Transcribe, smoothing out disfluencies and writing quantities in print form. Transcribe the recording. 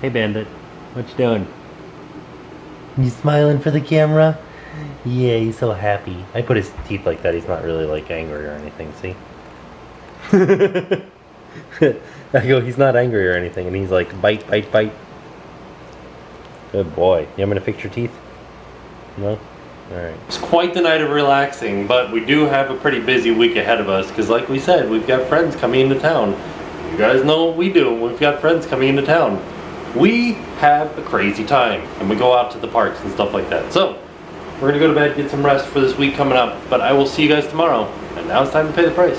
Hey Bandit, what you doing? You smiling for the camera? Yeah, he's so happy. I put his teeth like that. He's not really like angry or anything. See? I go, he's not angry or anything, and he's like, bite, bite, bite. Good boy. You want me to fix your teeth? No? Alright. It's quite the night of relaxing, but we do have a pretty busy week ahead of us, because like we said, we've got friends coming into town. You guys know what we do when we've got friends coming into town. We have a crazy time, and we go out to the parks and stuff like that. So, we're going to go to bed, get some rest for this week coming up, but I will see you guys tomorrow, and now it's time to pay the price.